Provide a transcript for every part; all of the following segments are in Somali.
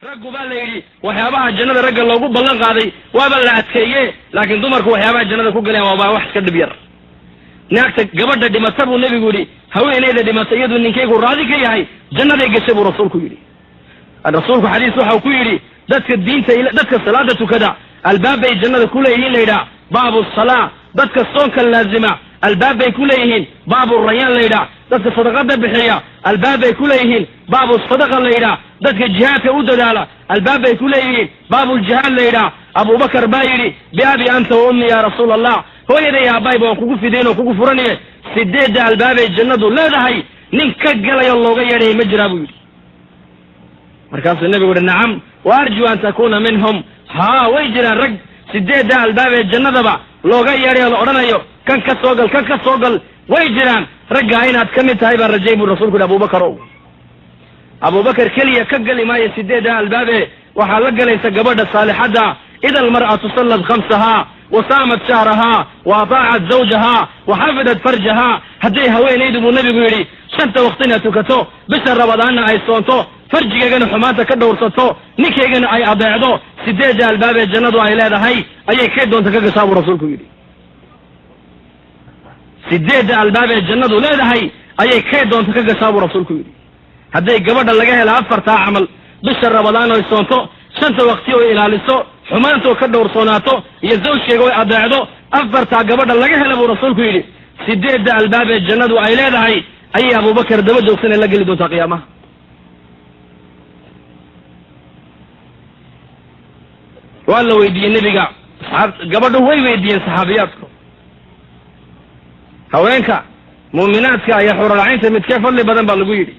raggu baa la yidhi waxyaabaha jannada ragga loogu ballan qaaday waaba la adkeeye laakiin dumarku waxyaabaha jannada ku galeen waa wax iska dhib yar. naagta gabadha dhimata buu nebigu yidhi haweeneyda dhimata iyadu ninkaygu raadi ka yahay jannaday gashay buu rasuulku yidhi. rasuulku xadiis waxau ku yidhi dadka salaada tukada albaabbay jannada ku leeyihiin la yidhaah baabu salaa. dadka soonka laazima albaabbay ku leeyihiin baabu rayaan la yidhaah. dadka sadaqada bixiya albaabbay ku leeyihiin baabu sadaqa la yidhaah. dadka jihaadka u dadaala albaabbay ku leeyihiin baabuljihaad la yidhaah. abubakar baa yidhi biabi anta wa ummi ya rasuul allah, hooyaday aabbayba waan kugu fidayn oo kugu furanaye 8 albaabay jannadu leedahay nin ka galayo looga yeedhay ma jiraa buu yidhi. markaasuu nebigu yidhi nacam wa arju an takuna minhum, haa way jiraan rag 8 albaabee jannadaba looga yeedhay oo la odhanayo kan ka soo gal way jiraan. raggaa inaad ka mid tahay baan rajay buu rasuulku yidhi abubakar ow. abubakar keliya ka gali maayo 8 albaabee waxaa la galaysa gabadha saalixadda ida almar'atu sallat 5ha wasaamat shahraha wa ataacat zawjaha wa xafidat farjaha. hadday haweenaydu buu nebigu yidhi 5 waqtina tukato bisha rabadaanna ay soonto farjigeegana xumaanta ka dhowrsato ninkaygana ay adeecdo 8 albaabee jannadu ay leedahay ayay kay doonta ka gashaa buu rasuulku yidhi. 8 albaabee jannadu leedahay ayay kay doonta ka gashaa buu rasuulku yidhi. hadday gabadha laga hela 4 camal bisha rabadaan oy soonto 5 waqti oo ilaaliso xumaantoo ka dhowrsoonaato iyo zawjkeega oy adeecdo 4 gabadha laga hela buu rasuulku yidhi 8 albaabee jannadu ay leedahay ayay abubakar daba joogsanee la geli doontaa qiyaamaha. waa la weydiiyey nebiga gabadhu way weydiiyeen saxaabiyaadku haweenka muuminaadka ayaa xuralcaynta midkee fadli badan baa lagu yidhi.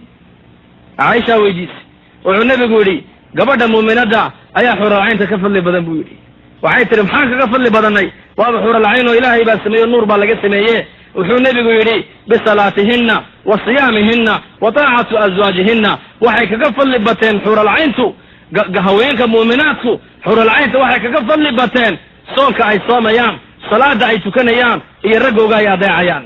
caaisha weydiisay wuxuu nebigu yidhi gabadha muuminadda ayaa xuralcaynta ka fadli badan buu yidhi. waxay tihi maxaan kaga fadli badannay waaba xuralcayn oo ilaahay baa sameeyo nuur baa laga sameeye. wuxuu nebigu yidhi bisalaatihinna wa siyaamihinna wa taacatu azwaajihinna. waxay kaga fadli bateen xuralcayntu haweenka muuminaadku xuralcaynta waxay kaga fadli bateen soonka ay soomayaan, salaada ay tukanayaan iyo raggooga ay adeecayaan.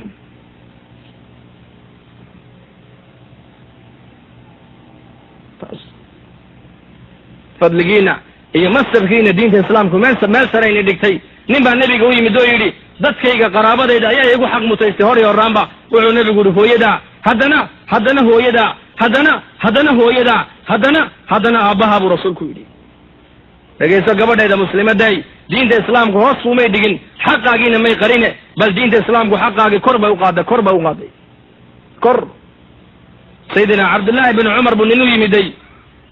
fadligiina iyo masabkiina diinta islaamku meel sarayna dhigtay. nin baa nebiga u yimid oo yidhi dadkayga qaraabadayda ayaa igu xaq mutaystay hor iyo horaanba. wuxuu nebigu yidhi hooyadaa haddana hooyadaa haddana hooyadaa haddana aabbahaa buu rasuulku yidhi. dhegayso gabadhayda muslimaday, diinta islaamku hoos kumay dhigin xaqaagiina may qarine bal diinta islaamku xaqaagii kor bay u qaaday kor. sayidina cabdullaahi bin cumar buu nin u yimiday,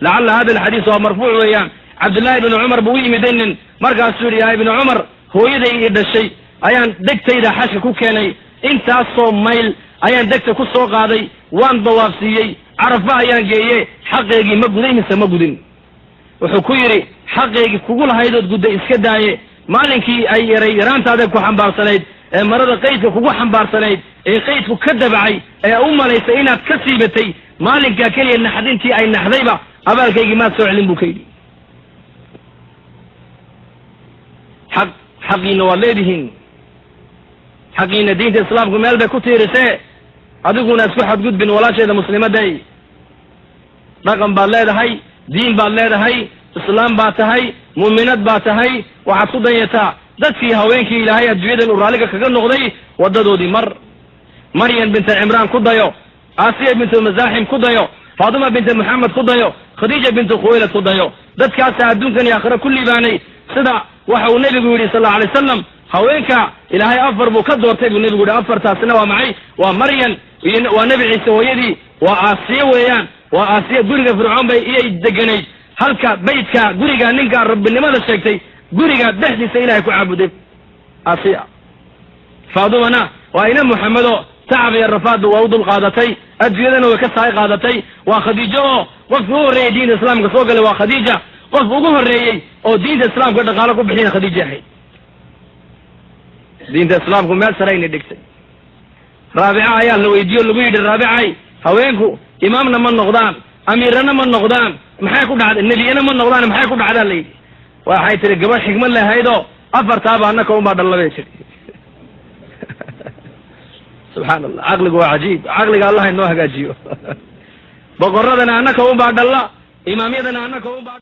lacalla hada alxadiis waa marfuuc weeyaan. cabdullaahi bin cumar buu u yimiday nin, markaasuu yidhi yaa ibnu cumar hooyaday ii dhashay ayaan degtayda xashka ku keenay, intaasoo mayl ayaan degta ku soo qaaday, waan dawaafsiiyey, carafa ayaan geeye, xaqeygii ma guday mise ma gudin? wuxuu ku yidhi xaqeygii kugu lahaydood gudday iska daaye, maalinkii ay yaraantaada ku xambaarsanayd ee marada qaydka kugu xambaarsanayd ee qaydku ka dabacay ee u malaysay inaad ka siibatay maalinkaa keliya naxdintii ay naxdayba abaalkaygii maad soo celin buu ka yidhi. xaqiina waad leedihiin, xaqiina diinta islaamku meel bay ku tiirisee adiguna isku xadgudbin walaasheeda muslimaday. dhaqan baad leedahay, diin baad leedahay, islaam baad tahay, muuminad baad tahay. waxaad ku danyataa dadkii haweenkii ilaahay adduunyadan uu raalliga kaga noqday waddadoodii maryam binta cimraan ku dayo, aasiya bintu masaaxim ku dayo, faatima binta muxamed ku dayo, khadiija bintu khuwaylad ku dayo. dadkaasaa adduunkan iyo aakhira ku liibaanay. sida waxa uu nebigu yidhi sal allau alay wasalam haweenka ilaahay 4 buu ka doortay buu nebigu yidhi. 4taasina waa maxay? waa maryam, waa nebi ciise hooyadii, waa aasiya weeyaan. waa aasiya guriga fircoon bay iyay deganayd, halka baydka guriga ninka rabbinimada sheegtay guriga dhexdiisa ilaahay ku caabuday aasiya. faadumana waa ina muxamedo tacab iyo rafaadba waa u dul qaadatay, adduunyadana way ka saay qaadatay. waa khadiijo oo qofka ugu horreeyey diinta islaamka soo galay waa khadiija. qofka ugu horreeyey oo diinta islaamka dhaqaalo ku bixina khadiija ahayd. diinta islaamku meel sarayna dhigtay. raabica ayaa la weydiiyo lagu yidhi raabicay haweenku imaamna ma noqdaan, amiirana ma noqdaan, maxay ku dhacday? nebiyana ma noqdaan, maxay ku dhacdaa la yidhi. waxay tihi gabadh xigmad lahaydoo 4taaba annaka unbaa dhallabay tiri. subxaan allah, caqligu waa cajiib. caqliga allah inoo hagaajiyo. boqoradana annaka unbaa dhalla, imaamyadana annaka unbaa